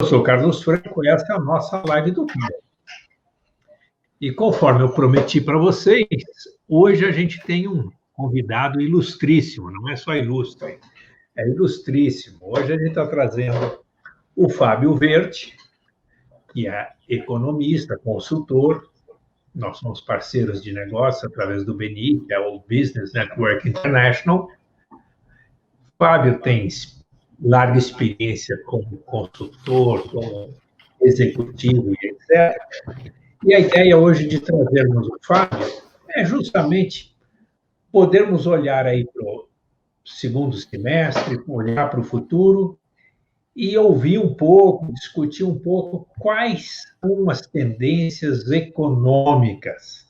Eu sou Carlos Franco e essa é a nossa live do dia. E conforme eu prometi para vocês, hoje a gente tem um convidado ilustríssimo, não é só ilustre, é ilustríssimo. Hoje a gente está trazendo o Fábio Verde, que é economista, consultor. Nós somos parceiros de negócio através do BNI, que é o Business Network International. Fábio tem larga experiência como consultor, como executivo e etc. E a ideia hoje de trazermos o Fábio é justamente podermos olhar aí para o segundo semestre, olhar para o futuro e ouvir um pouco, discutir um pouco quais são as tendências econômicas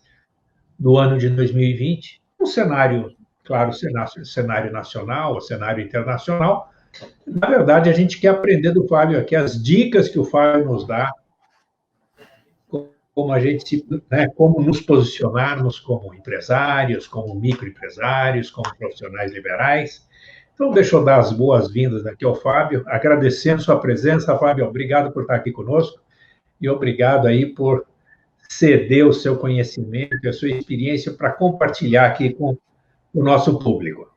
do ano de 2020, um cenário, claro, cenário nacional, cenário internacional. Na verdade, a gente quer aprender do Fábio aqui as dicas que o Fábio nos dá, como a gente, né, como nos posicionarmos como empresários, como microempresários, como profissionais liberais. Então, deixa eu dar as boas-vindas aqui ao Fábio, agradecendo sua presença. Fábio, obrigado por estar aqui conosco e obrigado aí por ceder o seu conhecimento e a sua experiência para compartilhar aqui com o nosso público.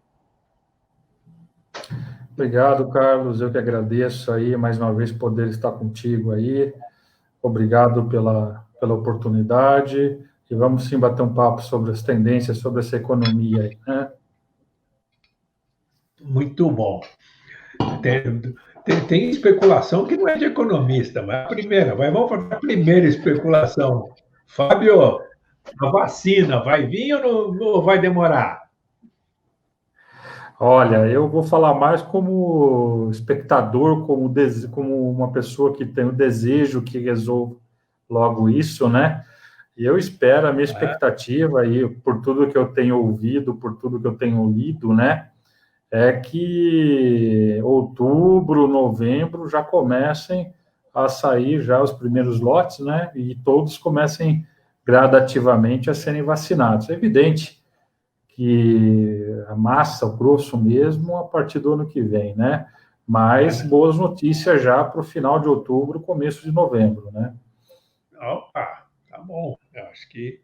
Obrigado, Carlos. Eu que agradeço aí mais uma vez poder estar contigo aí. Obrigado pela oportunidade. E vamos sim bater um papo sobre as tendências, sobre essa economia aí, né? Muito bom. Tem especulação que não é de economista, mas vamos para a primeira especulação. Fábio, a vacina vai vir ou vai demorar? Olha, eu vou falar mais como espectador, como uma pessoa que tem o desejo que resolva logo isso, né? E eu espero, a minha expectativa aí, por tudo que eu tenho ouvido, por tudo que eu tenho lido, né? É que outubro, novembro já comecem a sair já os primeiros lotes, né? E todos comecem gradativamente a serem vacinados. É evidente que a massa, o grosso mesmo, a partir do ano que vem, né? Mas boas notícias já para o final de outubro, começo de novembro, né? Opa, tá bom. Eu acho que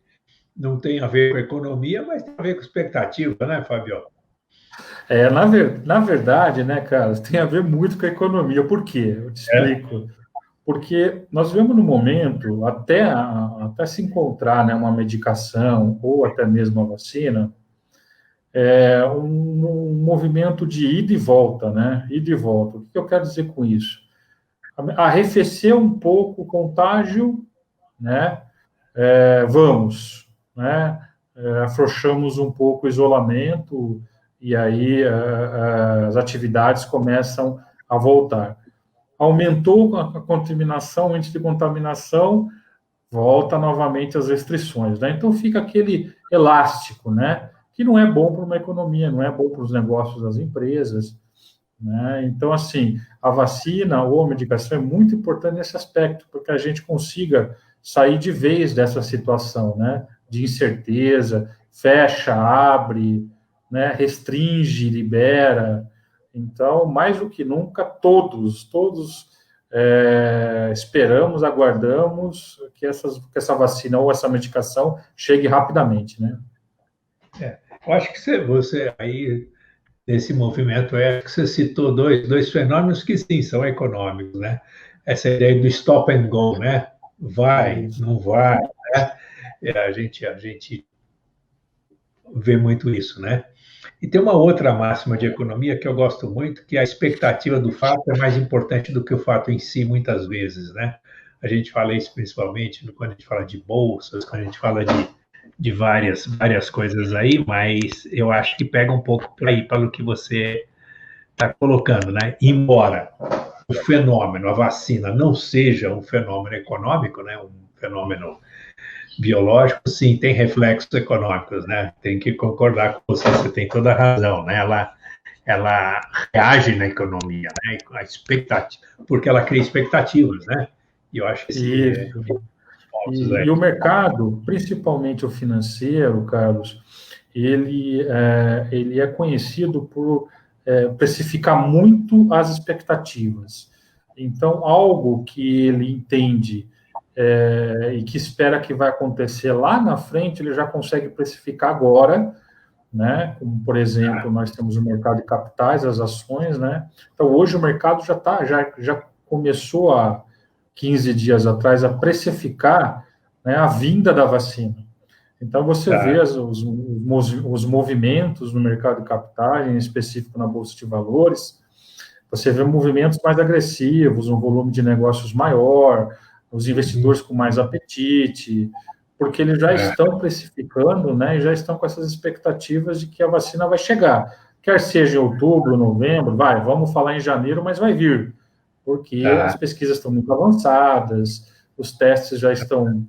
não tem a ver com economia, mas tem a ver com expectativa, né, Fábio? Na verdade, né, cara, tem a ver muito com a economia. Por quê? Eu te explico. Porque nós vivemos no momento, até se encontrar, né, uma medicação ou até mesmo a vacina, um movimento de ida e volta, né? Ida e volta. O que eu quero dizer com isso? Arrefecer um pouco o contágio, né? Vamos, né? Afrouxamos um pouco o isolamento e aí as atividades começam a voltar. Aumentou a contaminação, o índice de contaminação, volta novamente as restrições, né? Então fica aquele elástico, né? Que não é bom para uma economia, não é bom para os negócios das empresas, né? Então, assim, a vacina ou a medicação é muito importante nesse aspecto, porque a gente consiga sair de vez dessa situação, né? De incerteza, fecha, abre, né? Restringe, libera. Então, mais do que nunca, todos esperamos, aguardamos que essa vacina ou essa medicação chegue rapidamente, né? Eu acho que você aí, nesse movimento, que você citou dois fenômenos que, sim, são econômicos, né? Essa ideia do stop and go, né? Vai, não vai, né? A gente vê muito isso, né? E tem uma outra máxima de economia que eu gosto muito, que a expectativa do fato é mais importante do que o fato em si, muitas vezes, né? A gente fala isso principalmente quando a gente fala de bolsas, quando a gente fala de várias coisas aí, mas eu acho que pega um pouco por aí, pelo que você está colocando, né? Embora o fenômeno, a vacina, não seja um fenômeno econômico, né? Um fenômeno biológico, sim, tem reflexos econômicos, né? Tem que concordar com você tem toda a razão, né? Ela reage na economia, né? A expectativa, porque ela cria expectativas, né? E eu acho que Isso. E o mercado, principalmente o financeiro, Carlos, ele é conhecido por precificar muito as expectativas. Então, algo que ele entende e que espera que vai acontecer lá na frente, ele já consegue precificar agora, né? Como, por exemplo, nós temos o mercado de capitais, as ações, né? Então, hoje o mercado já começou há 15 dias atrás a precificar, né, a vinda da vacina. Então, você vê os movimentos no mercado de capitais, em específico na Bolsa de Valores, você vê movimentos mais agressivos, um volume de negócios maior, os investidores com mais apetite, porque eles já estão precificando, né, e já estão com essas expectativas de que a vacina vai chegar. Quer seja em outubro, novembro, vamos falar em janeiro, mas vai vir, porque as pesquisas estão muito avançadas, os testes já estão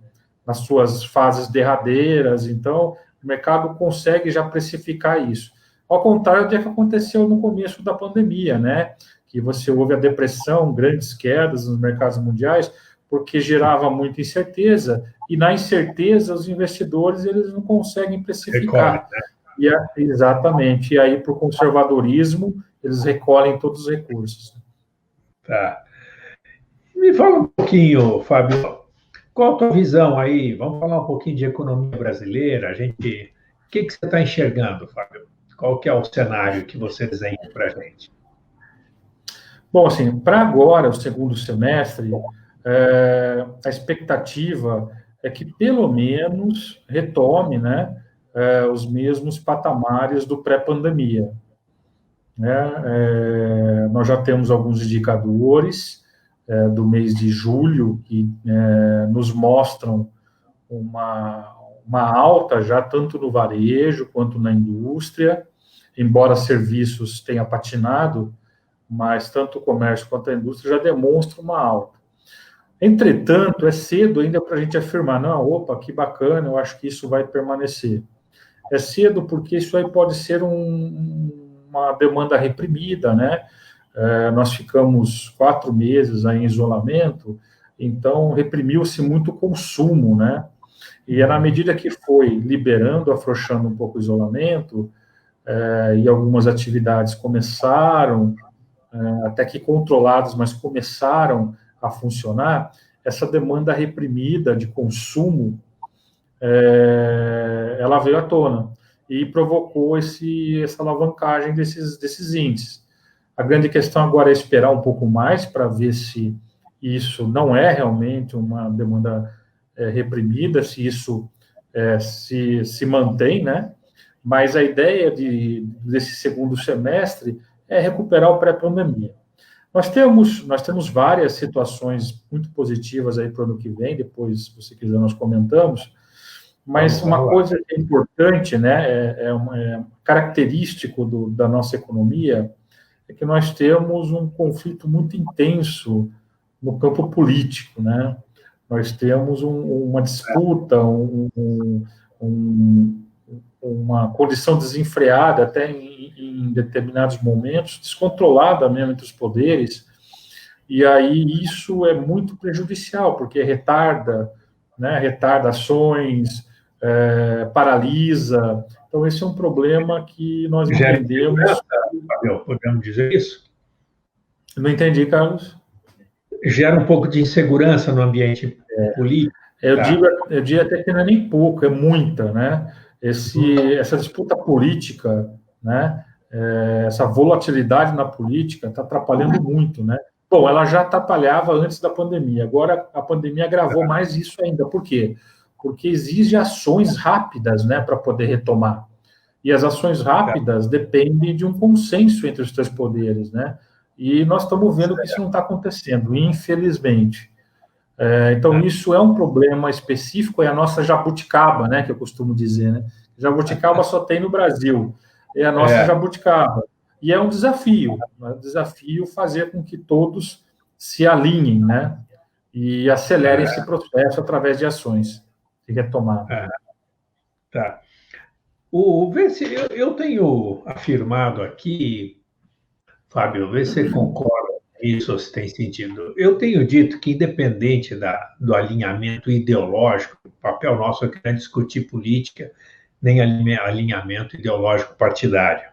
nas suas fases derradeiras, então o mercado consegue já precificar isso. Ao contrário do que aconteceu no começo da pandemia, né? Que você houve a depressão, grandes quedas nos mercados mundiais, porque gerava muita incerteza, e na incerteza os investidores eles não conseguem precificar. Exatamente, e aí, por conservadorismo, eles recolhem todos os recursos. Tá. Me fala um pouquinho, Fábio, qual a tua visão aí? Vamos falar um pouquinho de economia brasileira. O que você está enxergando, Fábio? Qual que é o cenário que você desenha para a gente? Bom, assim, para agora, o segundo semestre, a expectativa é que pelo menos retome, né, os mesmos patamares do pré-pandemia. Né? Nós já temos alguns indicadores do mês de julho que nos mostram uma alta já tanto no varejo quanto na indústria, embora serviços tenha patinado, mas tanto o comércio quanto a indústria já demonstram uma alta. Entretanto, é cedo ainda para a gente afirmar, não, opa, que bacana, eu acho que isso vai permanecer. É cedo porque isso aí pode ser uma demanda reprimida, né? Nós ficamos 4 meses aí em isolamento, então reprimiu-se muito o consumo, né? E na medida que foi liberando, afrouxando um pouco o isolamento, e algumas atividades começaram, até que controladas, mas começaram a funcionar, essa demanda reprimida de consumo, ela veio à tona e provocou essa alavancagem desses índices. A grande questão agora é esperar um pouco mais para ver se isso não é realmente uma demanda reprimida, se isso se mantém, né? Mas a ideia desse segundo semestre é recuperar o pré-pandemia. Nós temos várias situações muito positivas aí para o ano que vem, depois, se você quiser, nós comentamos, mas uma coisa que é importante, né, característico da nossa economia, é que nós temos um conflito muito intenso no campo político, né? Nós temos uma disputa, uma condição desenfreada, até em determinados momentos, descontrolada mesmo entre os poderes, e aí isso é muito prejudicial, porque retarda ações, paralisa. Então, esse é um problema que nós entendemos... Podemos dizer isso? Não entendi, Carlos. Gera um pouco de insegurança no ambiente político. Eu digo até que não é nem pouco, é muita, né? Essa disputa política, né? Essa volatilidade na política está atrapalhando muito, né? Bom, ela já atrapalhava antes da pandemia, agora a pandemia agravou mais isso ainda. Por quê? Porque exige ações rápidas, né, para poder retomar. E as ações rápidas dependem de um consenso entre os três poderes, né? E nós estamos vendo que isso não está acontecendo, infelizmente. Então, isso é um problema específico, é a nossa jabuticaba, né, que eu costumo dizer, né? Jabuticaba só tem no Brasil, é a nossa jabuticaba. E é um desafio fazer com que todos se alinhem, né, e acelerem esse processo através de ações de retomada. Tá. Eu tenho afirmado aqui, Fábio, vê se você concorda com isso ou se tem sentido. Eu tenho dito que, independente do alinhamento ideológico, o papel nosso aqui não é discutir política, nem alinhamento ideológico partidário,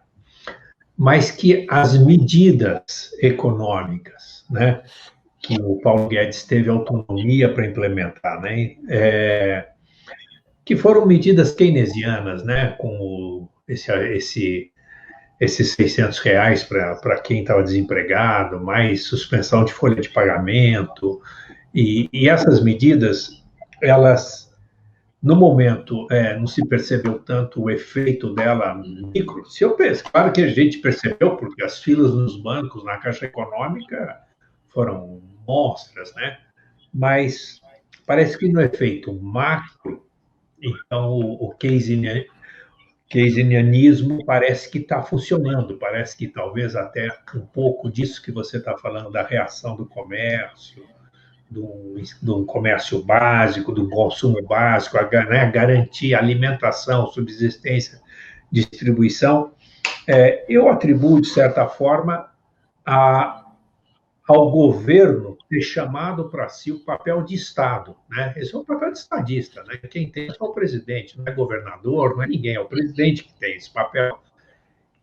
mas que as medidas econômicas, né, que o Paulo Guedes teve autonomia para implementar, né? Que foram medidas keynesianas, né? Com esses R$ 600 para quem estava desempregado, mais suspensão de folha de pagamento, e essas medidas, elas, no momento, não se percebeu tanto o efeito dela micro. Se eu penso, claro que a gente percebeu, porque as filas nos bancos, na Caixa Econômica, foram monstras, né? Mas parece que no efeito macro, então o keynesianismo parece que está funcionando, parece que talvez até um pouco disso que você está falando, da reação do comércio, do comércio básico, do consumo básico, né, garantir alimentação, subsistência, distribuição, eu atribuo, de certa forma, ao governo ter chamado para si o papel de Estado. Né? Esse é um papel de estadista. Né? Quem tem é o presidente, não é governador, não é ninguém, é o presidente que tem esse papel.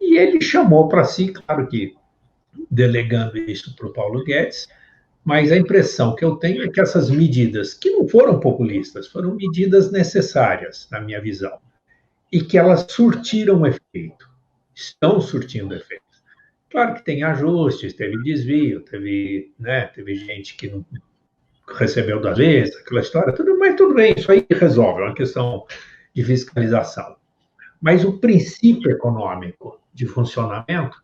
E ele chamou para si, claro que delegando isso para o Paulo Guedes, mas a impressão que eu tenho é que essas medidas, que não foram populistas, foram medidas necessárias, na minha visão, e que elas surtiram efeito, estão surtindo efeito. Claro que tem ajustes, teve desvio, teve gente que não recebeu da vez, aquela história, mas tudo bem, isso aí resolve, é uma questão de fiscalização. Mas o princípio econômico de funcionamento,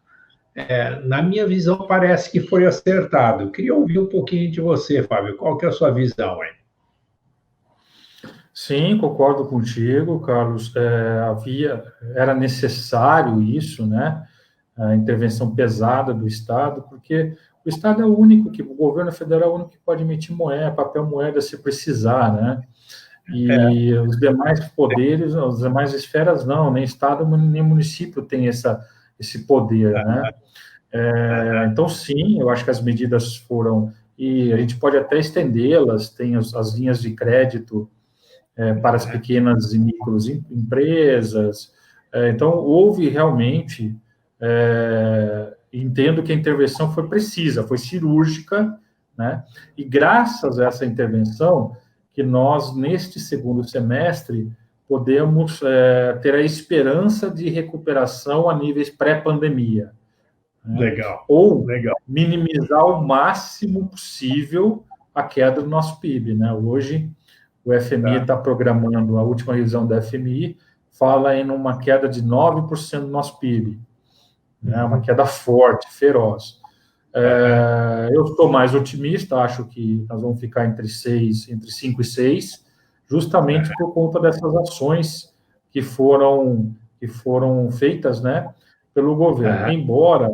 na minha visão, parece que foi acertado. Eu queria ouvir um pouquinho de você, Fábio, qual que é a sua visão aí? Sim, concordo contigo, Carlos. Era necessário isso, né? A intervenção pesada do Estado, porque o Estado é o único o governo federal é o único que pode emitir moeda, papel moeda se precisar, né? E os demais poderes, as demais esferas não, nem Estado nem município tem esse poder, né? Então, sim, eu acho que as medidas foram, e a gente pode até estendê-las, tem as linhas de crédito para as pequenas e micros empresas. Então, houve realmente, entendo que a intervenção foi precisa, foi cirúrgica, né? E graças a essa intervenção, que nós, neste segundo semestre, podemos ter a esperança de recuperação a níveis pré-pandemia. Né? Legal. Ou legal. minimizar o máximo possível a queda do nosso PIB. Né? Hoje, o FMI está programando, a última revisão do FMI fala em uma queda de 9% do nosso PIB. Né? Uma queda forte, feroz. Eu estou mais otimista, acho que nós vamos ficar entre 5 e 6, justamente por conta dessas ações que foram feitas, né, pelo governo. Embora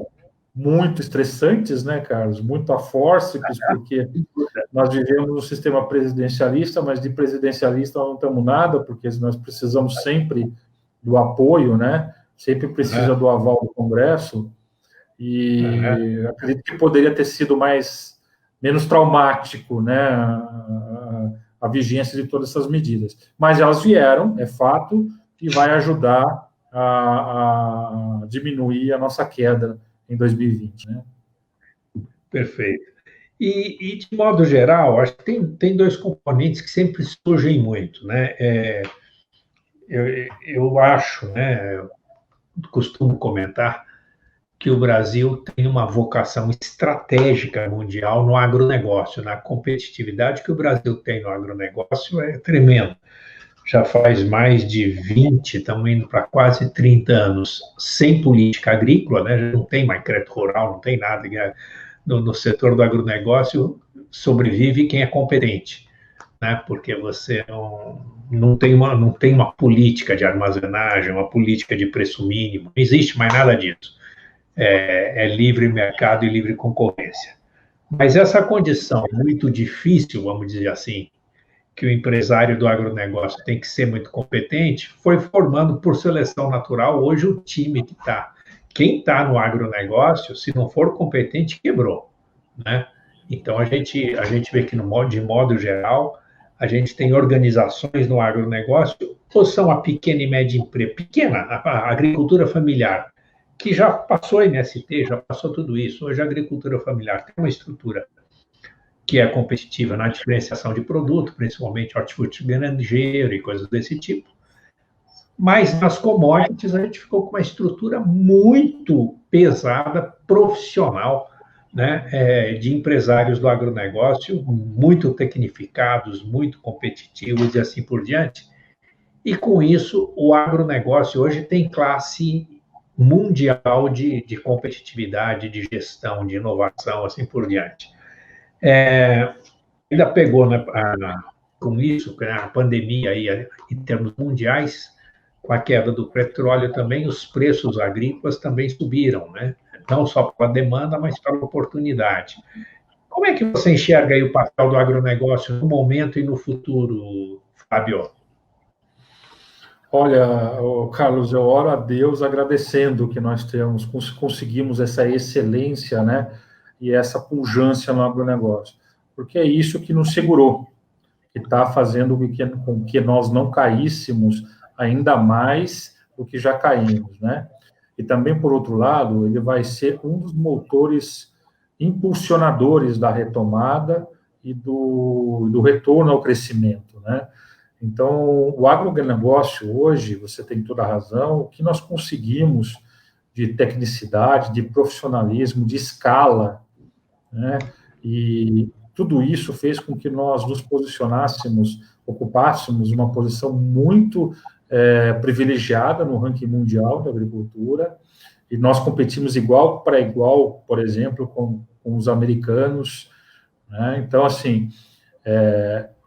muito estressantes, né, Carlos? Muito afórsicos, porque nós vivemos um sistema presidencialista, mas de presidencialista nós não temos nada, porque nós precisamos sempre do apoio, né? Sempre precisa do aval do Congresso, e acredito que poderia ter sido menos traumático, né, a vigência de todas essas medidas. Mas elas vieram, é fato, e vai ajudar a diminuir a nossa queda em 2020. Né? Perfeito. E de modo geral, acho que tem dois componentes que sempre surgem muito. Né? Eu acho, né, eu costumo comentar, que o Brasil tem uma vocação estratégica mundial no agronegócio, na competitividade que o Brasil tem no agronegócio é tremendo. Já faz mais de 20, estamos indo para quase 30 anos sem política agrícola, né? Já não tem mais crédito rural, não tem nada. No setor do agronegócio sobrevive quem é competente, né? Porque você não tem uma política de armazenagem, uma política de preço mínimo, não existe mais nada disso. É livre mercado e livre concorrência. Mas essa condição muito difícil, vamos dizer assim, que o empresário do agronegócio tem que ser muito competente, foi formando por seleção natural hoje o time que está. Quem está no agronegócio, se não for competente, quebrou. Né? Então, a gente vê que, de modo geral, a gente tem organizações no agronegócio, ou são a pequena e média empresa, a agricultura familiar, que já passou MST, já passou tudo isso. Hoje a agricultura familiar tem uma estrutura que é competitiva na diferenciação de produto, principalmente hortifruti grangeiro e coisas desse tipo. Mas nas commodities a gente ficou com uma estrutura muito pesada, profissional, né, de empresários do agronegócio, muito tecnificados, muito competitivos e assim por diante. E com isso, o agronegócio hoje tem classe mundial de competitividade, de gestão, de inovação, assim por diante. Ainda pegou, né, com isso, a pandemia aí, em termos mundiais, com a queda do petróleo também, os preços agrícolas também subiram, né? Não só para a demanda, mas para a oportunidade. Como é que você enxerga aí o papel do agronegócio no momento e no futuro, Fábio? Olha, Carlos, eu oro a Deus agradecendo que nós conseguimos essa excelência, né, e essa pujança no agronegócio, porque é isso que nos segurou, que está fazendo com que nós não caíssemos ainda mais do que já caímos, né? E também, por outro lado, ele vai ser um dos motores impulsionadores da retomada e do retorno ao crescimento, né? Então, o agronegócio hoje, você tem toda a razão, o que nós conseguimos de tecnicidade, de profissionalismo, de escala, né? E tudo isso fez com que nós nos posicionássemos, ocupássemos uma posição muito privilegiada no ranking mundial da agricultura, e nós competimos igual para igual, por exemplo, com os americanos, né? Então, assim,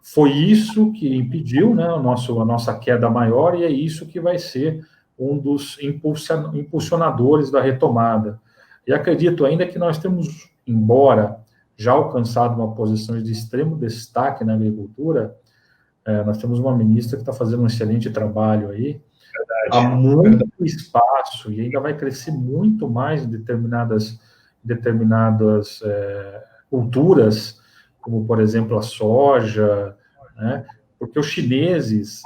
foi isso que impediu, né, a nossa queda maior, e é isso que vai ser um dos impulsionadores da retomada. E acredito ainda que nós temos, embora já alcançado uma posição de extremo destaque na agricultura, nós temos uma ministra que está fazendo um excelente trabalho aí, há muito espaço, e ainda vai crescer muito mais em determinadas culturas, como, por exemplo, a soja, né? Porque os chineses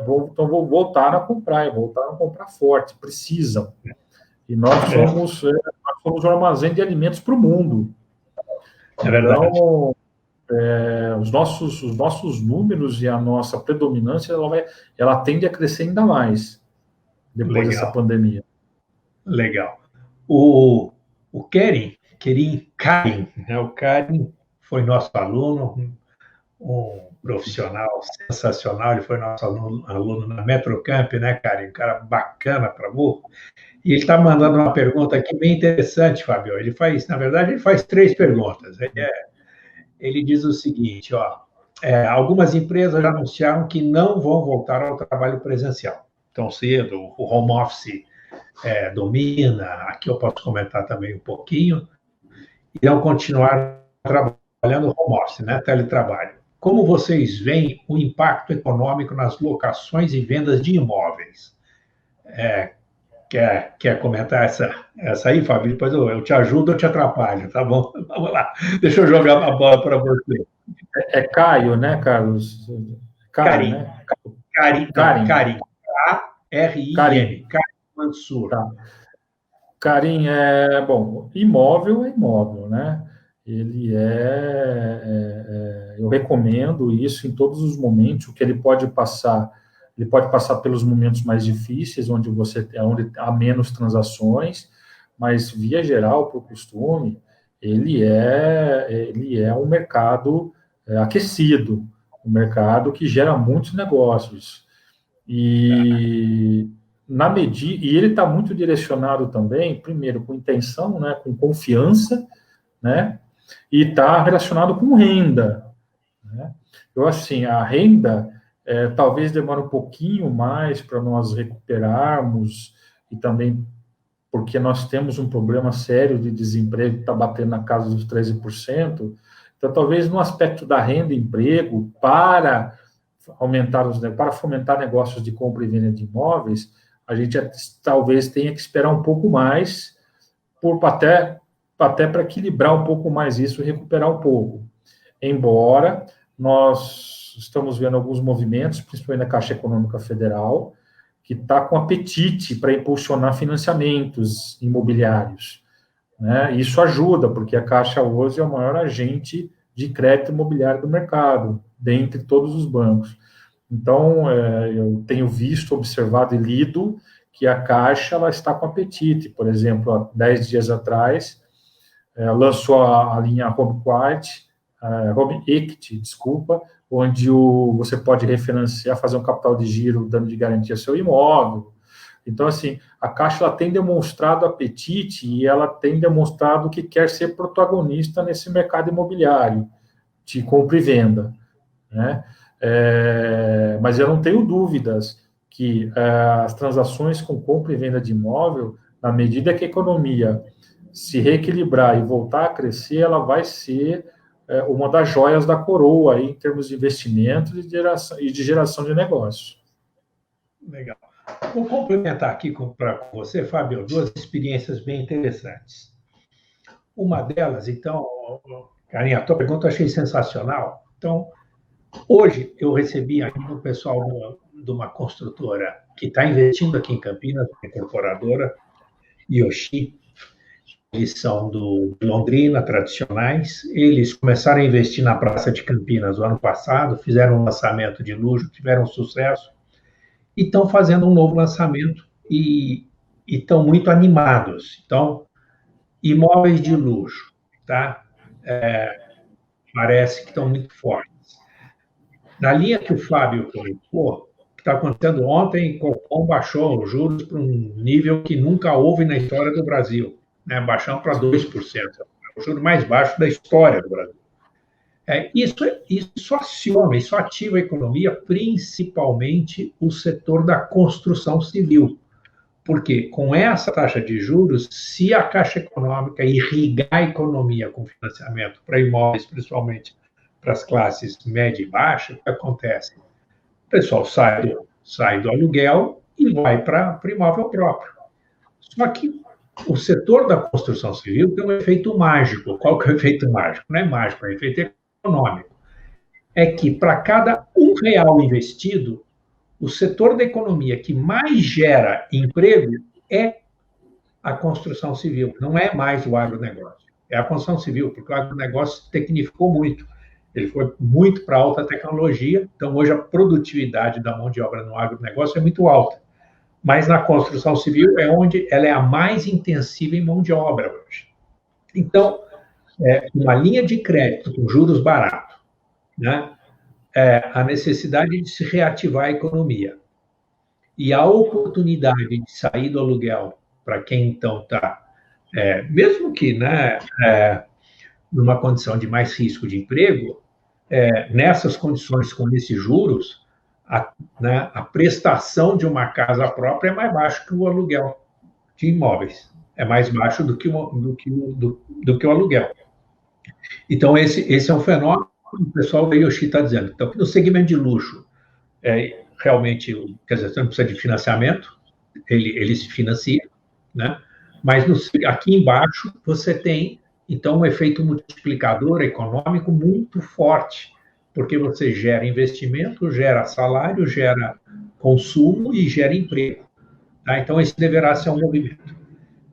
vão voltar a comprar forte, precisam. E nós somos um armazém de alimentos para o mundo. Então, os nossos números e a nossa predominância, ela tende a crescer ainda mais depois dessa pandemia. Legal. O Karim, né? O Karim foi nosso aluno, um profissional sensacional, ele foi nosso aluno na Metrocamp, né, Karim? Um cara bacana para burro. E ele está mandando uma pergunta aqui bem interessante, Fábio. Na verdade, ele faz 3 perguntas. Ele diz o seguinte, algumas empresas já anunciaram que não vão voltar ao trabalho presencial tão cedo, o home office domina, aqui eu posso comentar também um pouquinho, irão continuar trabalhando home office, né, teletrabalho. Como vocês veem o impacto econômico nas locações e vendas de imóveis? Quer comentar essa aí, Fábio? Depois eu te ajudo, eu te atrapalho, tá bom? Vamos lá. Deixa eu jogar a bola para você. É Caio, né, Carlos? Karim. Né? Karim. K-R-I-M. Karim Mansur. Tá. Karim, imóvel é imóvel, né? Ele eu recomendo isso em todos os momentos, o que ele pode passar pelos momentos mais difíceis, onde há menos transações, mas, via geral, por costume, ele é um mercado aquecido, um mercado que gera muitos negócios. E ele está muito direcionado também, primeiro, com intenção, né, com confiança, né, e está relacionado com renda, né? Eu acho assim, a renda talvez demore um pouquinho mais para nós recuperarmos, e também porque nós temos um problema sério de desemprego que está batendo na casa dos 13%, então talvez no aspecto da renda e emprego, para fomentar negócios de compra e venda de imóveis, a gente talvez tenha que esperar um pouco mais, até para equilibrar um pouco mais isso e recuperar um pouco. Embora nós estamos vendo alguns movimentos, principalmente na Caixa Econômica Federal, que está com apetite para impulsionar financiamentos imobiliários, né? Isso ajuda, porque a Caixa hoje é o maior agente de crédito imobiliário do mercado, dentre todos os bancos. Então, eu tenho visto, observado e lido que a Caixa ela está com apetite. Por exemplo, há 10 dias atrás, lançou a linha Home Equity, desculpa, onde você pode refinanciar, fazer um capital de giro, dando de garantia seu imóvel. Então, assim, a Caixa ela tem demonstrado apetite e ela tem demonstrado que quer ser protagonista nesse mercado imobiliário de compra e venda, né? Mas eu não tenho dúvidas que as transações com compra e venda de imóvel, na medida que a economia se reequilibrar e voltar a crescer, ela vai ser uma das joias da coroa aí, em termos de investimentos e de geração de negócios. Legal. Vou complementar aqui com você, Fábio, duas experiências bem interessantes. Uma delas, então, Carinha, a tua pergunta eu achei sensacional. Então, hoje eu recebi aqui um pessoal de uma construtora que está investindo aqui em Campinas, uma incorporadora, Yoshi. Eles são de Londrina, tradicionais. Eles começaram a investir na Praça de Campinas no ano passado, fizeram um lançamento de luxo, tiveram sucesso, e estão fazendo um novo lançamento e estão muito animados. Então, imóveis de luxo, tá? Parece que estão muito fortes. Na linha que o Fábio colocou, o que está acontecendo ontem, o Copom baixou os juros para um nível que nunca houve na história do Brasil, né? Baixando para 2%, o juro mais baixo da história do Brasil. Isso aciona, isso ativa a economia, principalmente o setor da construção civil. Porque com essa taxa de juros, se a Caixa Econômica irrigar a economia com financiamento para imóveis, principalmente para as classes média e baixa, o que acontece? O pessoal sai do aluguel e vai para o imóvel próprio. Só que o setor da construção civil tem um efeito mágico. Qual que é o efeito mágico? Não é mágico, é um efeito econômico. É que para cada R$1 investido, o setor da economia que mais gera emprego é a construção civil, não é mais o agronegócio. É a construção civil, porque o agronegócio tecnificou muito. Ele foi muito para alta tecnologia, então hoje a produtividade da mão de obra no agronegócio é muito alta. Mas na construção civil é onde ela é a mais intensiva em mão de obra hoje. Então, uma linha de crédito com juros baratos, né? A necessidade de se reativar a economia e a oportunidade de sair do aluguel para quem então está, mesmo que, né, numa condição de mais risco de emprego, nessas condições com esses juros, a prestação de uma casa própria é mais baixa que o aluguel de imóveis, é mais baixo do que o aluguel. Então, esse é um fenômeno que o pessoal da Yoshi está dizendo. Então, no segmento de luxo, realmente, quer dizer, você não precisa de financiamento, ele se financia, né? Mas aqui embaixo você tem, então, um efeito multiplicador econômico muito forte, porque você gera investimento, gera salário, gera consumo e gera emprego. Tá? Então, esse deverá ser um movimento.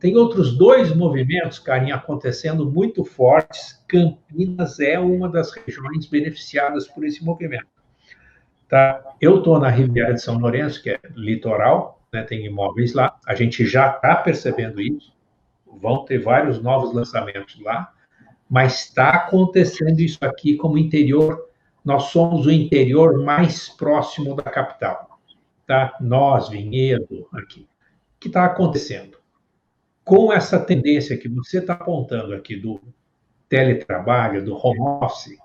Tem outros dois movimentos, Carinha, acontecendo muito fortes. Campinas é uma das regiões beneficiadas por esse movimento. Tá? Eu estou na Riviera de São Lourenço, que é litoral, né? Tem imóveis lá. A gente já está percebendo isso. Vão ter vários novos lançamentos lá, mas está acontecendo isso aqui como interior. Nós somos o interior mais próximo da capital. Tá? Nós, Vinhedo, aqui. O que está acontecendo? Com essa tendência que você está apontando aqui do teletrabalho, do home office,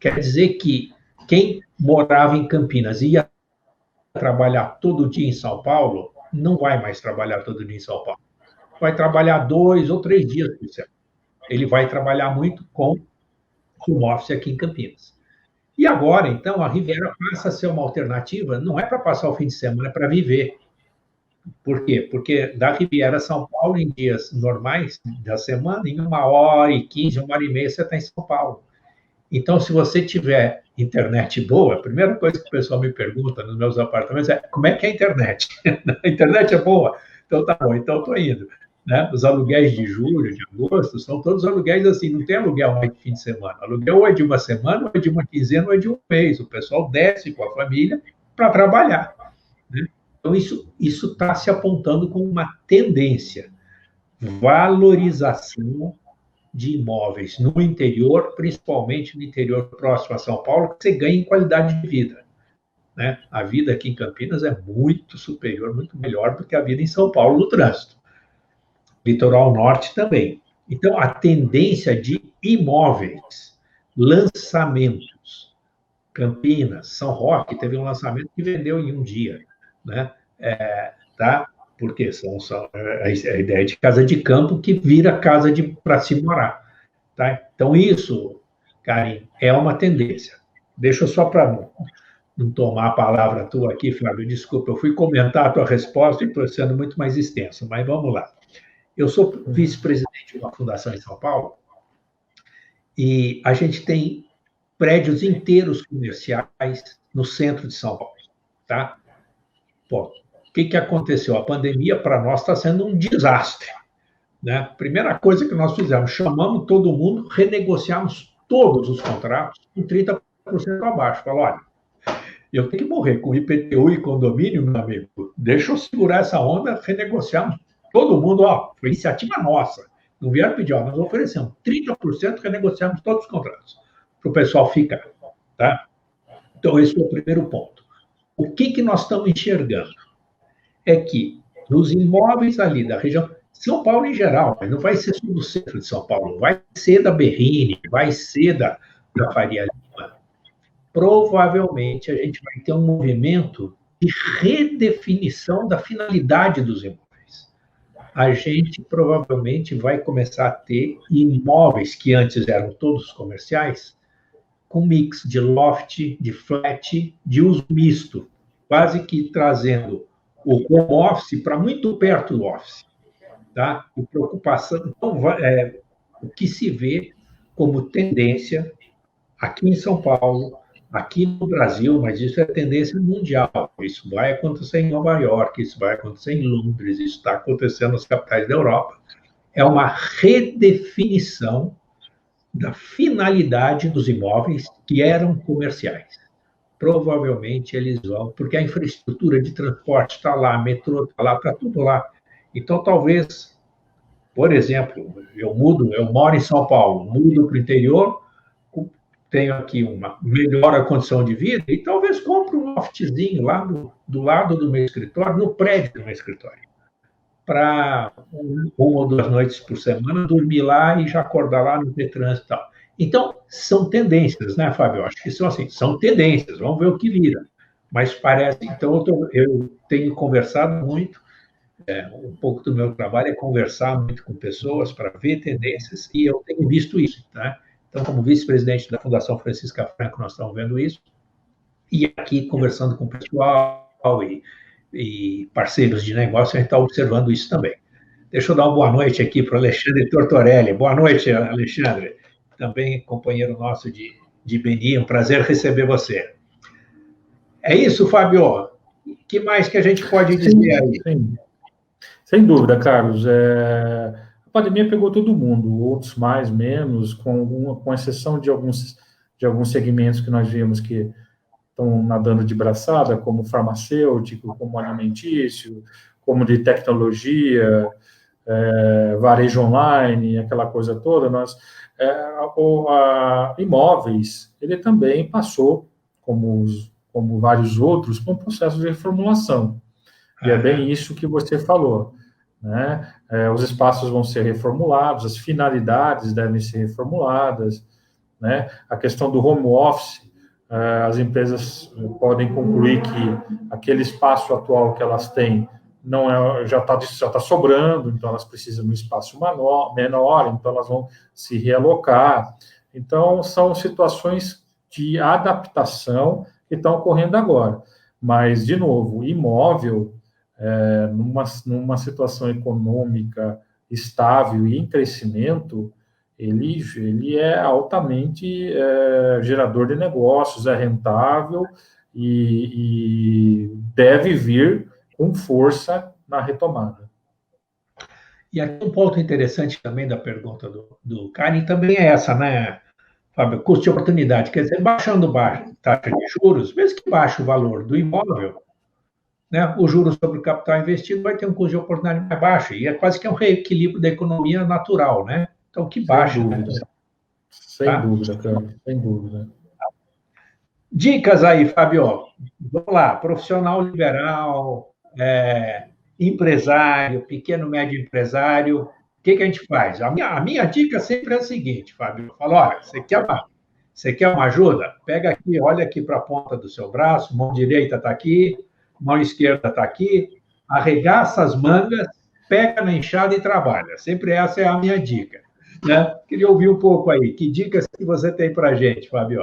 quer dizer que quem morava em Campinas e ia trabalhar todo dia em São Paulo, não vai mais trabalhar todo dia em São Paulo. Vai trabalhar 2 ou 3 dias por semana. Ele vai trabalhar muito com home office aqui em Campinas. E agora, então, a Riviera passa a ser uma alternativa, não é para passar o fim de semana, é para viver. Por quê? Porque da Riviera a São Paulo, em dias normais da semana, em 1h15, 1h30, você está em São Paulo. Então, se você tiver internet boa, a primeira coisa que o pessoal me pergunta nos meus apartamentos é como é que é a internet? A internet é boa? Então, tá bom, então estou indo. né? Os aluguéis de julho, de agosto, são todos aluguéis assim, não tem aluguel mais de fim de semana. Aluguel ou é de uma semana, ou é de uma quinzena, ou é de um mês. O pessoal desce com a família para trabalhar, né? Então, isso está se apontando como uma tendência. Valorização de imóveis no interior, principalmente no interior próximo a São Paulo, que você ganha em qualidade de vida, né? A vida aqui em Campinas é muito superior, muito melhor do que a vida em São Paulo no trânsito. Litoral Norte também. Então, a tendência de imóveis, lançamentos. Campinas, São Roque teve um lançamento que vendeu em um dia, né? Tá? Porque são a ideia de casa de campo que vira casa para se morar. Tá? Então, isso, Karen, é uma tendência. Deixa eu só para não tomar a palavra tua aqui, Flávio, desculpa, eu fui comentar a tua resposta e estou sendo muito mais extenso, mas vamos lá. Eu sou vice-presidente de uma fundação em São Paulo e a gente tem prédios inteiros comerciais no centro de São Paulo, tá? Pô, o que aconteceu? A pandemia, para nós, está sendo um desastre, né? Primeira coisa que nós fizemos, chamamos todo mundo, renegociamos todos os contratos com 30% abaixo. Falou, olha, eu tenho que morrer com IPTU e condomínio, meu amigo. Deixa eu segurar essa onda, renegociamos todo mundo, ó, foi iniciativa nossa. Não vieram pedir, ó, nós oferecemos 30%, renegociamos todos os contratos, para o pessoal ficar, tá? Então, esse é o primeiro ponto. O que nós estamos enxergando? É que nos imóveis ali da região, São Paulo em geral, mas não vai ser só do centro de São Paulo, vai ser da Berrini, vai ser da Faria Lima. Provavelmente a gente vai ter um movimento de redefinição da finalidade dos imóveis. A gente provavelmente vai começar a ter imóveis que antes eram todos comerciais, com mix de loft, de flat, de uso misto, quase que trazendo o home office para muito perto do office. Tá? E preocupação, então, o que se vê como tendência aqui em São Paulo, aqui no Brasil, mas isso é tendência mundial. Isso vai acontecer em Nova York, isso vai acontecer em Londres, isso está acontecendo nas capitais da Europa. É uma redefinição da finalidade dos imóveis que eram comerciais. Provavelmente eles vão, porque a infraestrutura de transporte está lá, metrô está lá, está tudo lá. Então, talvez, por exemplo, eu moro em São Paulo, mudo para o interior, tenho aqui uma melhora a condição de vida e talvez compre um loftzinho lá do lado do meu escritório, no prédio do meu escritório, para uma ou duas noites por semana dormir lá e já acordar lá, no ter trânsito e tal. Então, são tendências, né, Fábio? Acho que são assim, são tendências, vamos ver o que vira. Mas parece, então, eu tenho conversado muito, um pouco do meu trabalho é conversar muito com pessoas para ver tendências, e eu tenho visto isso, tá? Então, como vice-presidente da Fundação Francisca Franco, nós estamos vendo isso, e aqui conversando com o pessoal e parceiros de negócio, a gente está observando isso também. Deixa eu dar uma boa noite aqui para o Alexandre Tortorelli. Boa noite, Alexandre. Também companheiro nosso de Beni, um prazer receber você. É isso, Fábio? O que mais que a gente pode dizer aí? Sim. Sem dúvida, Carlos. A pandemia pegou todo mundo, outros mais, menos, com exceção de alguns segmentos que nós vimos que estão nadando de braçada, como farmacêutico, como alimentício, como de tecnologia, varejo online, aquela coisa toda. Imóveis, ele também passou, como vários outros, por um processo de reformulação. E é bem isso que você falou, né? Os espaços vão ser reformulados, as finalidades devem ser reformuladas, né? A questão do home office, as empresas podem concluir que aquele espaço atual que elas têm já está sobrando, então elas precisam de um espaço menor, então elas vão se realocar. Então, são situações de adaptação que estão ocorrendo agora. Mas, de novo, imóvel, numa situação econômica estável e em crescimento, ele é altamente gerador de negócios, é rentável e deve vir com força na retomada. E aqui um ponto interessante também da pergunta do Karen também é essa, né, Fábio? Custo de oportunidade. Quer dizer, baixando a taxa de juros, mesmo que baixe o valor do imóvel, né, o juros sobre o capital investido vai ter um custo de oportunidade mais baixo. E é quase que um reequilíbrio da economia natural, né? Então, que Sem baixa, né? dúvida. Sem Tá? dúvida, cara. Sem dúvida. Dicas aí, Fábio. Vamos lá. Profissional liberal, empresário, pequeno, médio empresário. O que a gente faz? A minha dica sempre é a seguinte, Fábio. Eu falo, olha, você quer uma ajuda? Pega aqui, olha aqui para a ponta do seu braço, mão direita está aqui, mão esquerda está aqui, arregaça as mangas, pega na enxada e trabalha. Sempre essa é a minha dica. Né? Queria ouvir um pouco aí. Que dicas que você tem para a gente, Fábio?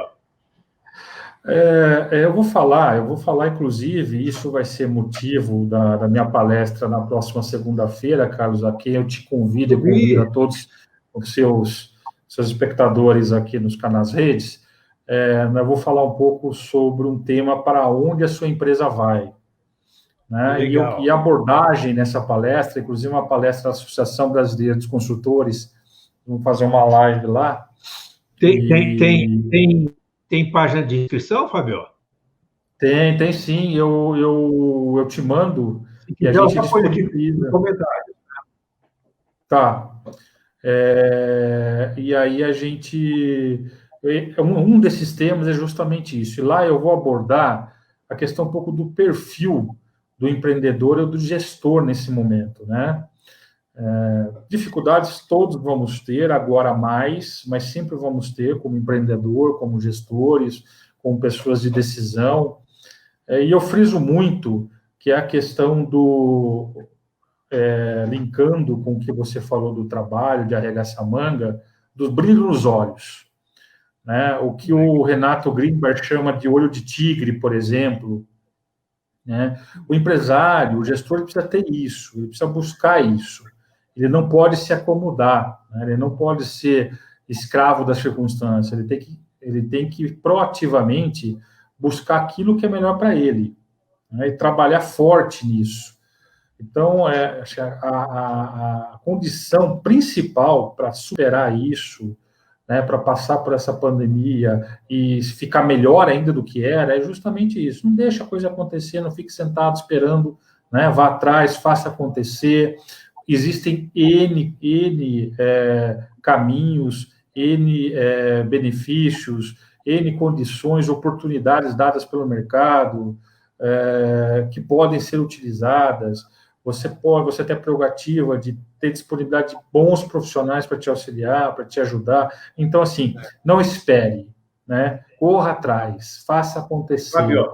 Eu vou falar, inclusive, isso vai ser motivo da minha palestra na próxima segunda-feira, Carlos, a quem eu te convido e convido a todos os seus espectadores aqui nos canais redes. Eu vou falar um pouco sobre um tema para onde a sua empresa vai. Né? E a abordagem nessa palestra, inclusive uma palestra da Associação Brasileira dos Consultores, vamos fazer uma live lá. Tem página de inscrição, Fábio? Tem sim. Eu te mando e a gente disponibiliza. Comentário. Tá. E aí a gente... Um desses temas é justamente isso. E lá eu vou abordar a questão um pouco do perfil do empreendedor ou do gestor nesse momento, né? Dificuldades todos vamos ter, agora mais, mas sempre vamos ter como empreendedor, como gestores, como pessoas de decisão. E eu friso muito que é a questão linkando com o que você falou do trabalho, de arregaçar manga, do brilho nos olhos. Né? O que o Renato Greenberg chama de olho de tigre, por exemplo. Né? O empresário, o gestor, ele precisa ter isso, ele precisa buscar isso. Ele não pode se acomodar, né? Ele não pode ser escravo das circunstâncias, ele tem que proativamente buscar aquilo que é melhor para ele, né? E trabalhar forte nisso. Então, a condição principal para superar isso, né, para passar por essa pandemia e ficar melhor ainda do que era, é justamente isso. Não deixa a coisa acontecer, não fique sentado esperando, né, vá atrás, faça acontecer. Existem N caminhos, N benefícios, N condições, oportunidades dadas pelo mercado, que podem ser utilizadas. Você tem a prerrogativa de ter disponibilidade de bons profissionais para te auxiliar, para te ajudar. Então, assim, não espere, né? Corra atrás, faça acontecer. Fábio,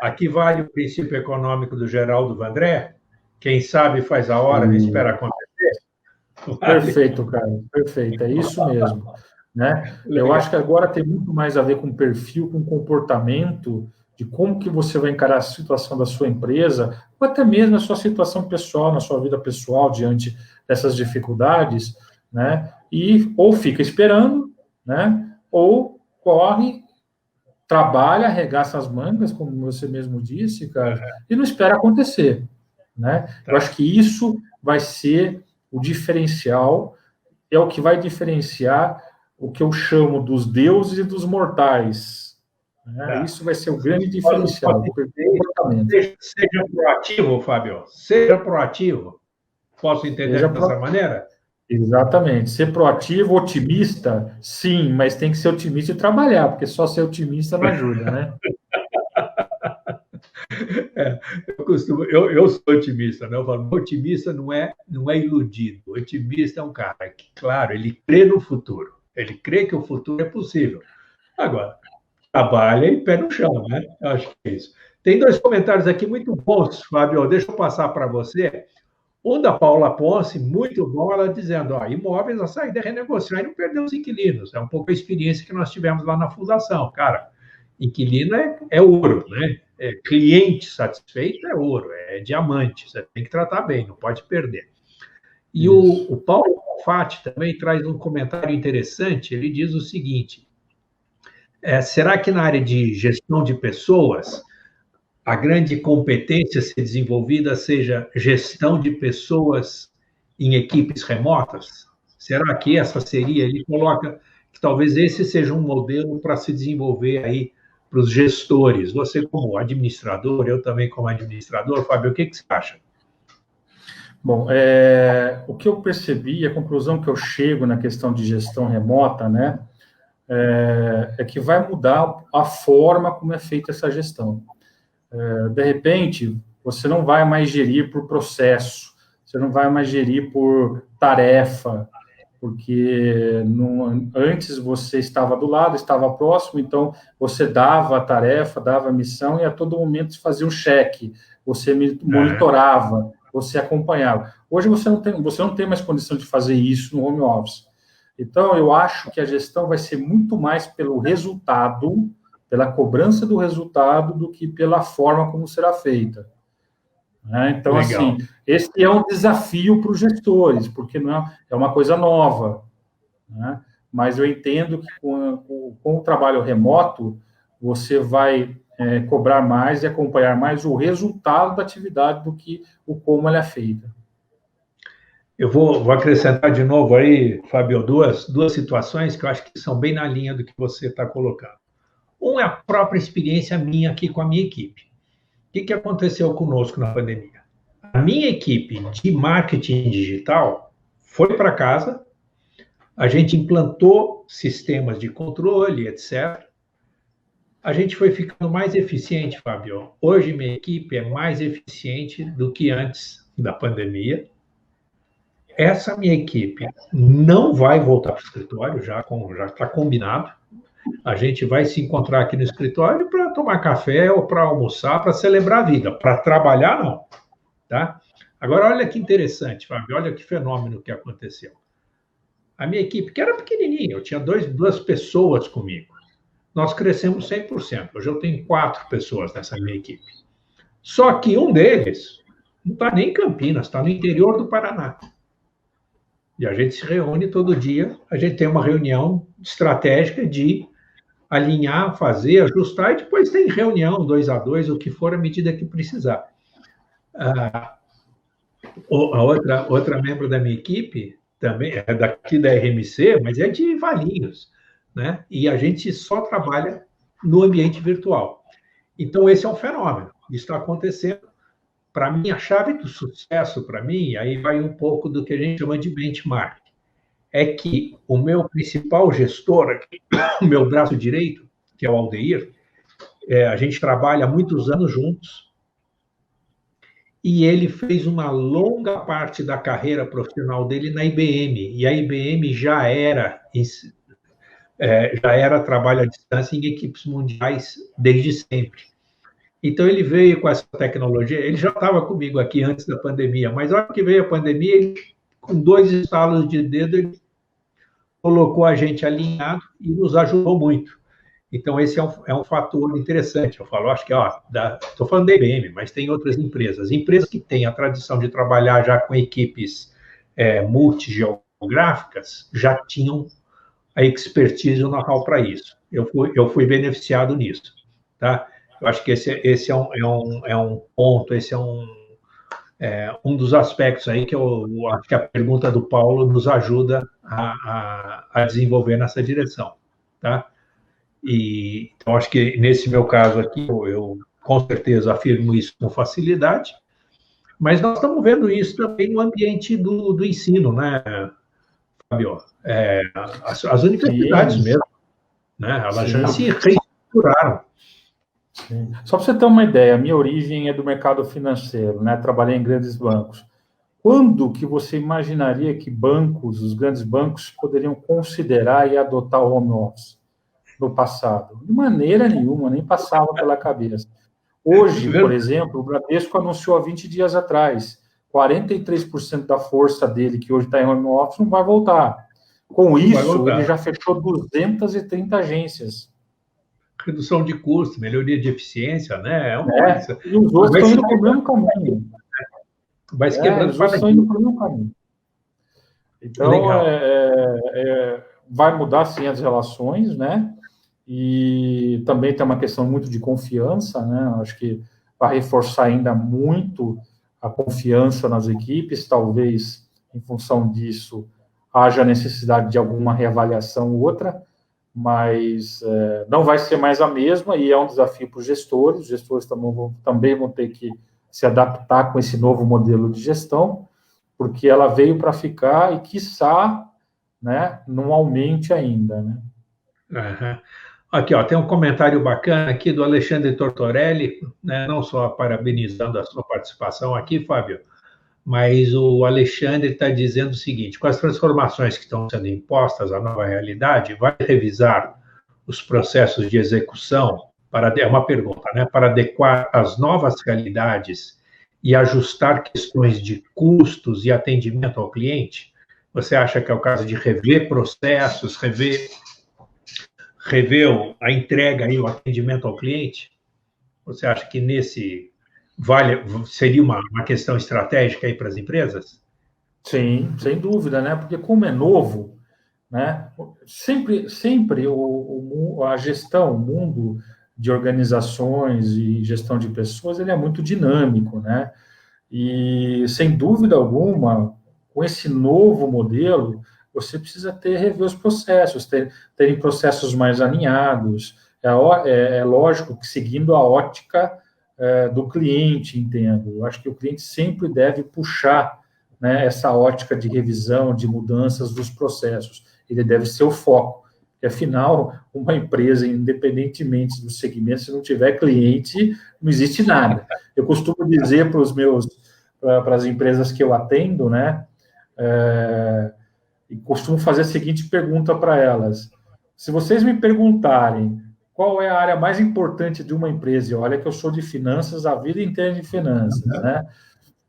aqui vale o princípio econômico do Geraldo Vandré. Quem sabe faz a hora, não espera acontecer. Perfeito, cara, perfeito, é isso mesmo. Né? Eu acho que agora tem muito mais a ver com perfil, com comportamento, de como que você vai encarar a situação da sua empresa, ou até mesmo a sua situação pessoal, na sua vida pessoal, diante dessas dificuldades, né? E ou fica esperando, né? Ou corre, trabalha, arregaça as mangas, como você mesmo disse, cara, e não espera acontecer, né? Eu acho que isso vai ser o diferencial, é o que vai diferenciar o que eu chamo dos deuses e dos mortais. Né? Isso vai ser o grande diferencial do comportamento. Seja proativo, Fábio. Seja proativo. Posso entender dessa maneira? Exatamente. Ser proativo, otimista, sim, mas tem que ser otimista e trabalhar, porque só ser otimista não ajuda, né? Eu sou otimista, né? Eu falo, otimista não é iludido. Otimista é um cara que, claro, ele crê no futuro. Ele crê que o futuro é possível. Agora, trabalha e pé no chão, né? Eu acho que é isso. Tem 2 comentários aqui muito bons, Fábio. Deixa eu passar para você. Um da Paula Ponce, muito bom, ela dizendo, imóveis, a saída é renegociar e não perder os inquilinos. É um pouco a experiência que nós tivemos lá na fundação. Cara, inquilino é ouro, né? Cliente satisfeito é ouro, é diamante. Você tem que tratar bem, não pode perder. E o Paulo Fati também traz um comentário interessante. Ele diz o seguinte, será que na área de gestão de pessoas a grande competência a ser desenvolvida seja gestão de pessoas em equipes remotas? Será que essa seria? Ele coloca que talvez esse seja um modelo para se desenvolver aí para os gestores. Você como administrador, eu também como administrador, Fábio, o que você acha? Bom, o que eu percebi, a conclusão que eu chego na questão de gestão remota, né, é que vai mudar a forma como é feita essa gestão. De repente, você não vai mais gerir por processo, você não vai mais gerir por tarefa, porque antes você estava do lado, estava próximo, então você dava a tarefa, dava a missão e a todo momento fazia um cheque, você monitorava, você acompanhava. Hoje você não tem mais condição de fazer isso no home office. Então, eu acho que a gestão vai ser muito mais pelo resultado, pela cobrança do resultado, do que pela forma como será feita. Então, legal. Assim, esse é um desafio para os gestores, porque não é uma coisa nova, né? Mas eu entendo que com o trabalho remoto, você vai cobrar mais e acompanhar mais o resultado da atividade do que o como ela é feita. Eu vou acrescentar de novo aí, Fábio, duas situações que eu acho que são bem na linha do que você está colocando. Um é a própria experiência minha aqui com a minha equipe. O que aconteceu conosco na pandemia? A minha equipe de marketing digital foi para casa, a gente implantou sistemas de controle, etc. A gente foi ficando mais eficiente, Fábio. Hoje minha equipe é mais eficiente do que antes da pandemia. Essa minha equipe não vai voltar para o escritório, já está combinado. A gente vai se encontrar aqui no escritório para tomar café ou para almoçar, para celebrar a vida. Para trabalhar, não. Tá? Agora, olha que interessante, Fábio, olha que fenômeno que aconteceu. A minha equipe, que era pequenininha, eu tinha duas pessoas comigo. Nós crescemos 100%. Hoje eu tenho 4 pessoas nessa minha equipe. Só que um deles não está nem em Campinas, está no interior do Paraná. E a gente se reúne todo dia, a gente tem uma reunião estratégica de alinhar, fazer, ajustar, e depois tem reunião 2 a 2, o que for, à medida que precisar. A outra membro da minha equipe também é daqui da RMC, mas é de Valinhos, né? E a gente só trabalha no ambiente virtual. Então, esse é um fenômeno. Isso está acontecendo. Para mim, a chave do sucesso, para mim, aí vai um pouco do que a gente chama de benchmark, é que o meu principal gestor, o meu braço direito, que é o Aldeir, a gente trabalha há muitos anos juntos, e ele fez uma longa parte da carreira profissional dele na IBM, e a IBM já era trabalho à distância em equipes mundiais desde sempre. Então, ele veio com essa tecnologia, ele já estava comigo aqui antes da pandemia, mas na hora que veio a pandemia, ele, com 2 estalos de dedo, ele colocou a gente alinhado e nos ajudou muito. Então, esse é um fator interessante. Eu falo, acho que, estou falando da IBM, mas tem outras empresas. Empresas que têm a tradição de trabalhar já com equipes multigeográficas, já tinham a expertise e o know-how para isso. Eu fui beneficiado nisso, tá? Eu acho que esse é um ponto, esse é um dos aspectos aí que eu acho que a pergunta do Paulo nos ajuda a desenvolver nessa direção, tá? E então acho que nesse meu caso aqui eu com certeza afirmo isso com facilidade, mas nós estamos vendo isso também no ambiente do ensino, né, Fabio? As universidades mesmo, né? Elas já se reestruturaram. Sim. Só para você ter uma ideia, a minha origem é do mercado financeiro, né? Trabalhei em grandes bancos. Quando que você imaginaria que os grandes bancos, poderiam considerar e adotar o home office no passado? De maneira nenhuma, nem passava pela cabeça. Hoje, por exemplo, o Bradesco anunciou há 20 dias atrás, 43% da força dele, que hoje está em home office, não vai voltar. Com isso, ele já fechou 230 agências. Redução de custo, melhoria de eficiência, né? E os outros estão indo para o mesmo caminho. Vai se quebrando os outros estão indo para o mesmo caminho. Então, vai mudar, sim, as relações, né? E também tem uma questão muito de confiança, né? Acho que vai reforçar ainda muito a confiança nas equipes, talvez em função disso, haja necessidade de alguma reavaliação ou outra, mas não vai ser mais a mesma, e é um desafio para os gestores também vão ter que se adaptar com esse novo modelo de gestão, porque ela veio para ficar e, quiçá, né, não aumente ainda, né? Uhum. Aqui, ó, tem um comentário bacana aqui do Alexandre Tortorelli, né, não só parabenizando a sua participação aqui, Fábio, mas o Alexandre está dizendo o seguinte: com as transformações que estão sendo impostas à nova realidade, vai revisar os processos de execução, é uma pergunta, né, para adequar às novas realidades e ajustar questões de custos e atendimento ao cliente? Você acha que é o caso de rever processos, rever a entrega e o atendimento ao cliente? Você acha que seria uma questão estratégica aí para as empresas? Sim, sem dúvida, né? Porque como é novo, né? Sempre a gestão, o mundo de organizações e gestão de pessoas, ele é muito dinâmico, né? E sem dúvida alguma, com esse novo modelo, você precisa rever os processos, terem processos mais alinhados. É lógico que seguindo a ótica do cliente, entendo. Eu acho que o cliente sempre deve puxar, né, essa ótica de revisão, de mudanças dos processos. Ele deve ser o foco. Porque, afinal, uma empresa, independentemente do segmento, se não tiver cliente, não existe nada. Eu costumo dizer para as empresas que eu atendo, né, e costumo fazer a seguinte pergunta para elas: se vocês me perguntarem qual é a área mais importante de uma empresa, e olha que eu sou de finanças, a vida inteira de finanças, né?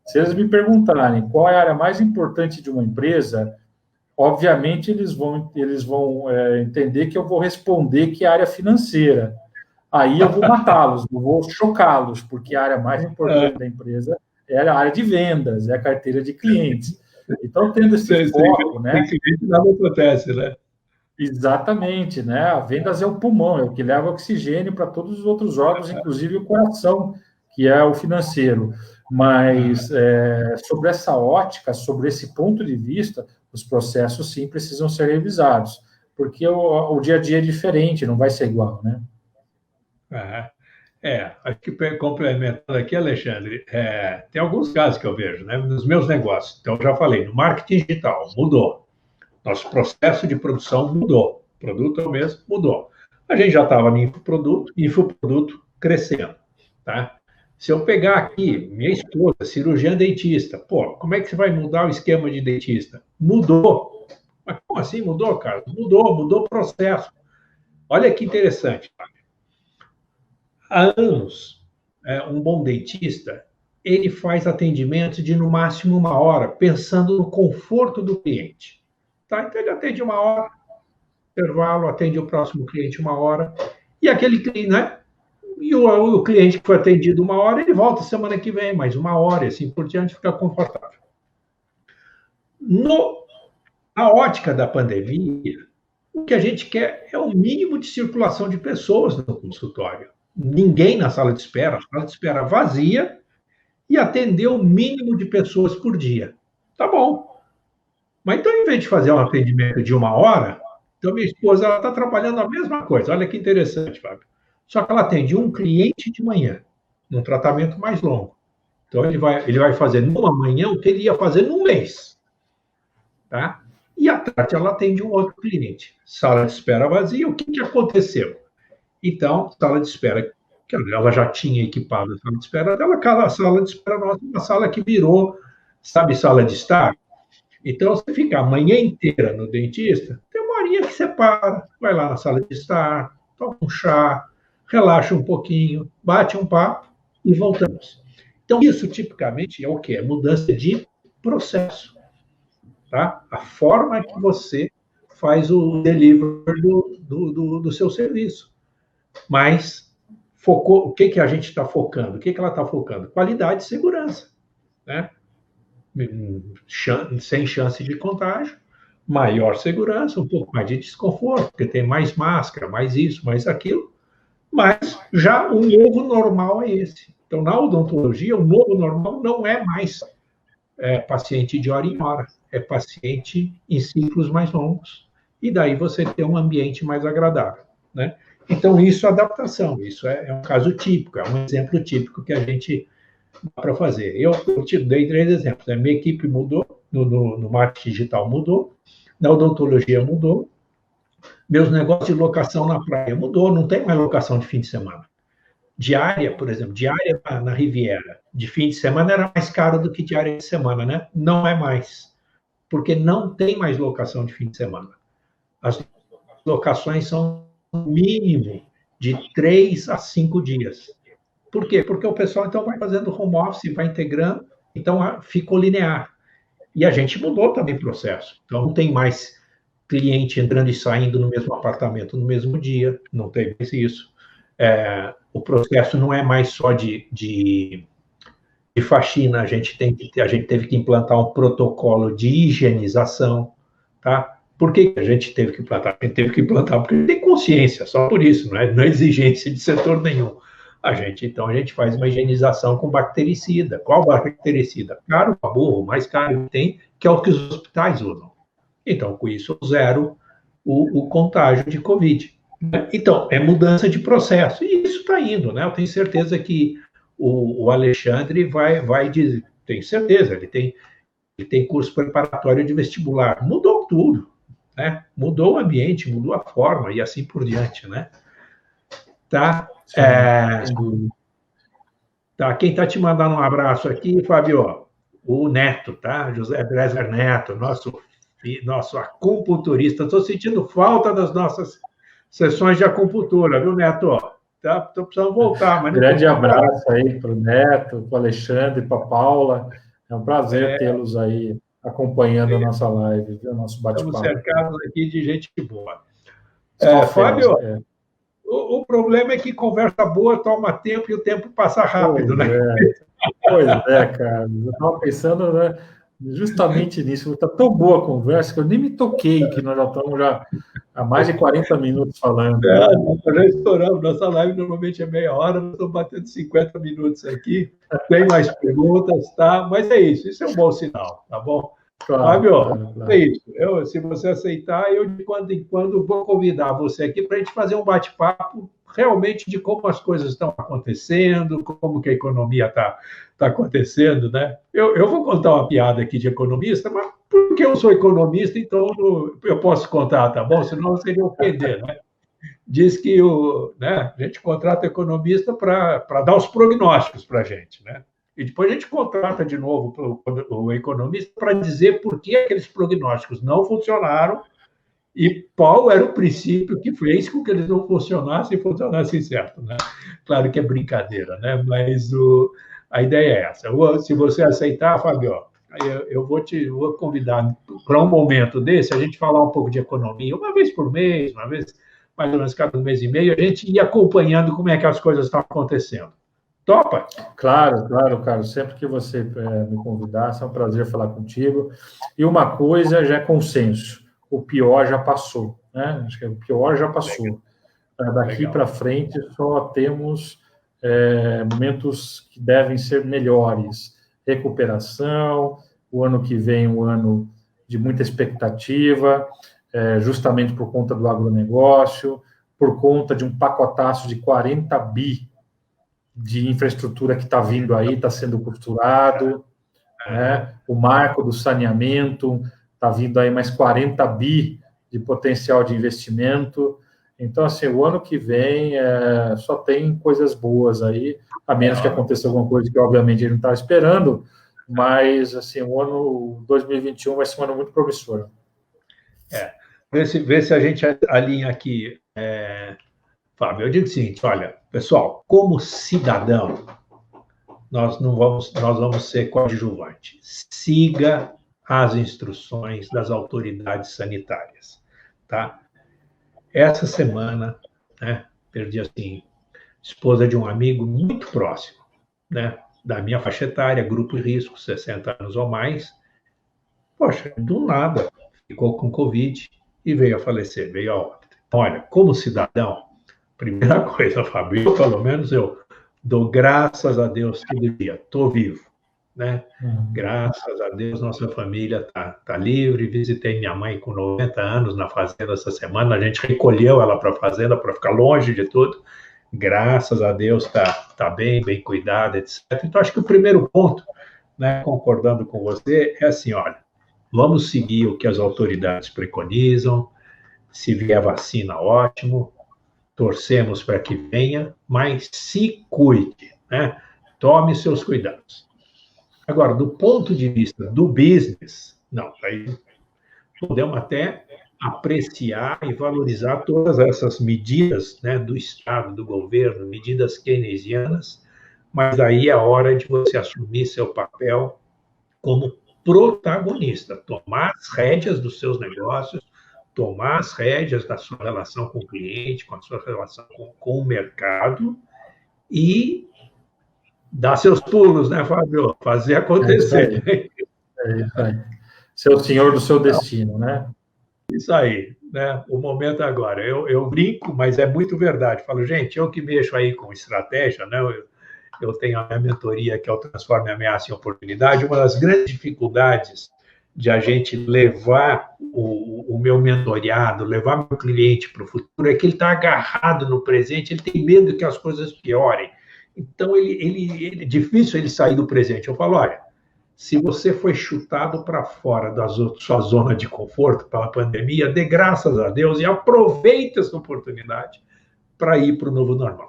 Se eles me perguntarem qual é a área mais importante de uma empresa, obviamente eles vão entender que eu vou responder que é a área financeira. Aí eu vou matá-los, eu vou chocá-los, porque a área mais importante da empresa é a área de vendas, é a carteira de clientes. Então, tendo esse foco, né? Nada acontece, né? Exatamente, né? A vendas é o pulmão, é o que leva oxigênio para todos os outros órgãos, inclusive o coração, que é o financeiro. Mas sobre essa ótica, sobre esse ponto de vista, os processos sim precisam ser revisados, porque o dia a dia é diferente, não vai ser igual, né? Acho que complementando aqui, Alexandre, tem alguns casos que eu vejo, né, nos meus negócios. Então, eu já falei, no marketing digital, mudou. Nosso processo de produção mudou. O produto é o mesmo, mudou. A gente já estava no infoproduto crescendo, tá? Se eu pegar aqui, minha esposa, cirurgiã dentista, como é que você vai mudar o esquema de dentista? Mudou. Mas como assim mudou, cara? Mudou o processo. Olha que interessante. Há anos, um bom dentista, ele faz atendimento de no máximo 1 hora, pensando no conforto do cliente. Tá? Então, ele atende 1 hora, intervalo, atende o próximo cliente 1 hora, e aquele cliente, né? E o cliente que foi atendido 1 hora, ele volta semana que vem, mais 1 hora, e assim por diante, fica confortável. Na ótica da pandemia, o que a gente quer é o mínimo de circulação de pessoas no consultório. Ninguém na sala de espera, a sala de espera vazia, e atender o mínimo de pessoas por dia. Tá bom. Mas então, em vez de fazer um atendimento de 1 hora, então minha esposa está trabalhando a mesma coisa. Olha que interessante, Fábio. Só que ela atende um cliente de manhã, num tratamento mais longo. Então, ele vai fazer numa manhã o que ele ia fazer num mês. Tá? E à tarde ela atende um outro cliente. Sala de espera vazia, o que aconteceu? Então, sala de espera, ela já tinha equipado a sala de espera dela, cada sala de espera nossa, uma sala que virou, sabe, sala de estar? Então, você fica a manhã inteira no dentista, tem 1 horinha que você para, vai lá na sala de estar, toma um chá, relaxa um pouquinho, bate um papo e voltamos. Então, isso tipicamente é o quê? É mudança de processo. Tá? A forma que você faz o delivery do seu serviço. Mas o que a gente está focando? O que ela está focando? Qualidade e segurança. Né? Sem chance de contágio, maior segurança, um pouco mais de desconforto, porque tem mais máscara, mais isso, mais aquilo. Mas já o novo normal é esse. Então, na odontologia, o novo normal não é mais paciente de hora em hora. é paciente em ciclos mais longos, e daí você tem um ambiente mais agradável, né? Então, isso é adaptação, isso é um caso típico, é um exemplo típico que a gente dá para fazer. Eu te dei 3 exemplos, né? Minha equipe mudou, no marketing digital mudou, na odontologia mudou, meus negócios de locação na praia mudou, não tem mais locação de fim de semana. Diária, por exemplo, diária na Riviera, de fim de semana era mais caro do que diária de semana, né? Não é mais, porque não tem mais locação de fim de semana. As locações são no mínimo de 3 a 5 dias. Por quê? Porque o pessoal, então, vai fazendo home office, vai integrando, então ficou linear. E a gente mudou também o processo. Então, não tem mais cliente entrando e saindo no mesmo apartamento no mesmo dia, não tem mais isso. O processo não é mais só de faxina, a gente teve que implantar um protocolo de higienização, tá? Por que a gente teve que implantar? A gente teve que implantar porque a gente tem consciência, só por isso, não é exigência de setor nenhum. Então, a gente faz uma higienização com bactericida. Qual bactericida? Caro para burro, mais caro que tem, que é o que os hospitais usam. Então, com isso, eu zero o contágio de Covid. Então, é mudança de processo. E isso está indo, né? Eu tenho certeza que o Alexandre vai dizer, tenho certeza, ele tem curso preparatório de vestibular. Mudou tudo, né? Mudou o ambiente, mudou a forma e assim por diante, né? Tá? Tá, quem está te mandando um abraço aqui, Fábio, o Neto, tá? José Breser Neto, nosso acupunturista. Estou sentindo falta das nossas sessões de acupuntura, viu, Neto? Estou precisando voltar. Mas grande abraço aí para o Neto, para o Alexandre, para a Paula. É um prazer tê-los aí acompanhando a nossa live, o nosso bate-papo. Estamos cercados aqui de gente boa. Fábio, o problema é que conversa boa toma tempo e o tempo passa rápido, né? Pois é, cara. Eu estava pensando, né, justamente nisso. Está tão boa a conversa que eu nem me toquei, que nós já estamos há mais de 40 minutos falando. Nós já estouramos. Nossa live normalmente é meia hora, nós estamos batendo 50 minutos aqui. Tem mais perguntas, tá? Mas é isso. Isso é um bom sinal, tá bom? Fábio, claro. É isso. Se você aceitar, eu de quando em quando vou convidar você aqui para a gente fazer um bate-papo realmente de como as coisas estão acontecendo, como que a economia está acontecendo, né? Eu vou contar uma piada aqui de economista, mas porque eu sou economista, então eu posso contar, tá bom? Senão seria ofender, né? Diz que a gente contrata economista para dar os prognósticos para a gente, né? E depois a gente contrata de novo o economista para dizer por que aqueles prognósticos não funcionaram e qual era o princípio que fez com que eles não funcionassem e funcionassem certo, né? Claro que é brincadeira, né? Mas a ideia é essa. Se você aceitar, Fábio, eu vou convidar para um momento desse, a gente falar um pouco de economia, uma vez por mês, uma vez, mais ou menos cada mês e meio, a gente ir acompanhando como é que as coisas estão acontecendo. Topa? Claro, Carlos. Sempre que você me convidar, é um prazer falar contigo. E uma coisa já é consenso. O pior já passou, né? Acho que o pior já passou. Daqui para frente só temos momentos que devem ser melhores. Recuperação, o ano que vem um ano de muita expectativa, justamente por conta do agronegócio, por conta de um pacotaço de 40 bi de infraestrutura que está vindo aí, está sendo costurado, né? O marco do saneamento, está vindo aí mais 40 bi de potencial de investimento. Então, assim, o ano que vem só tem coisas boas aí, a menos que aconteça alguma coisa que, obviamente, ele não estava esperando, mas, assim, o ano 2021 vai ser um ano muito promissor. Vê se a gente alinha aqui, Fábio. Eu digo o seguinte, olha, pessoal, como cidadão, nós vamos ser coadjuvante. Siga as instruções das autoridades sanitárias, tá? Essa semana, né, perdi, assim, esposa de um amigo muito próximo, né, da minha faixa etária, grupo de risco, 60 anos ou mais. Poxa, do nada, ficou com Covid e veio a falecer, veio a óbito. Então, olha, como cidadão, primeira coisa, Fábio, pelo menos eu dou graças a Deus todo dia, estou vivo, né? Graças a Deus, nossa família tá livre. Visitei minha mãe com 90 anos na fazenda essa semana. A gente recolheu ela para a fazenda para ficar longe de tudo. Graças a Deus tá bem cuidada, etc. Então, acho que o primeiro ponto, né, concordando com você, é assim, olha, vamos seguir o que as autoridades preconizam. Se vier vacina, ótimo. Torcemos para que venha, mas se cuide, né? Tome seus cuidados. Agora, do ponto de vista do business, não, aí podemos até apreciar e valorizar todas essas medidas, né, do Estado, do governo, medidas keynesianas, mas aí é hora de você assumir seu papel como protagonista, tomar as rédeas dos seus negócios, tomar as rédeas da sua relação com o cliente, com a sua relação com o mercado e dar seus pulos, né, Fábio? Fazer acontecer. É isso aí. Ser o senhor do seu destino, né? Isso aí, né? O momento é agora. Eu brinco, mas é muito verdade. Falo, gente, eu que mexo aí com estratégia, né? Eu tenho a minha mentoria que é o Transforme Ameaça em Oportunidade. Uma das grandes dificuldades de a gente levar o meu mentoriado, levar meu cliente para o futuro, é que ele está agarrado no presente, ele tem medo que as coisas piorem. Então, é difícil ele sair do presente. Eu falo, olha, se você foi chutado para fora da sua zona de conforto pela pandemia, dê graças a Deus e aproveite essa oportunidade para ir para o novo normal.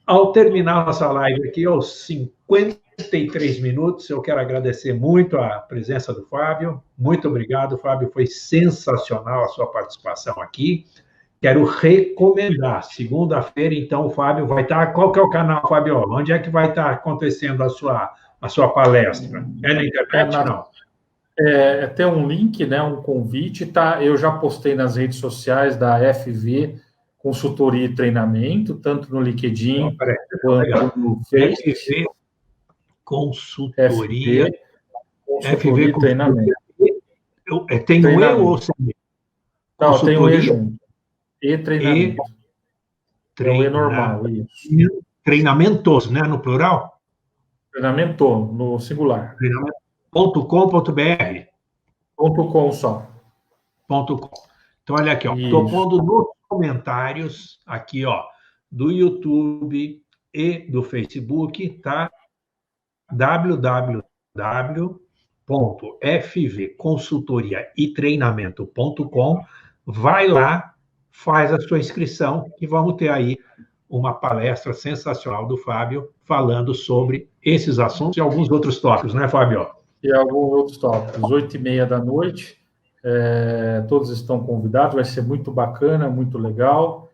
Ao terminar nossa live aqui, aos 53 minutos, eu quero agradecer muito a presença do Fábio. Muito obrigado, Fábio. Foi sensacional a sua participação aqui. Quero recomendar. Segunda-feira, então, o Fábio vai estar... Qual que é o canal, Fábio? Onde é que vai estar acontecendo a sua palestra? É na internet, não? Tem um link, né, um convite. Tá? Eu já postei nas redes sociais da FV Consultoria e Treinamento, tanto no LinkedIn quanto no Facebook. FV Consultoria. FV e Treinamento. Tem um E ou sem E? Não, tem um E junto. E Treinamento. É o E normal, isso. Treinamentos, né, no plural? Treinamento, no singular. Treinamento.com.br. .com só. .com. Então, olha aqui, estou pondo nos comentários aqui, ó, do YouTube e do Facebook, tá? www.fvconsultoriaetreinamento.com. Vai lá, faz a sua inscrição e vamos ter aí uma palestra sensacional do Fábio falando sobre esses assuntos e alguns outros tópicos, né, Fábio? E alguns outros tópicos. 8h30 da noite. Todos estão convidados, vai ser muito bacana, muito legal.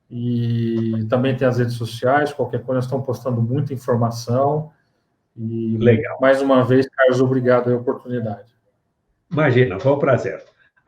E também tem as redes sociais, qualquer coisa, nós estamos postando muita informação. E, legal. Mais uma vez, Carlos, obrigado pela oportunidade. Imagina, foi um prazer.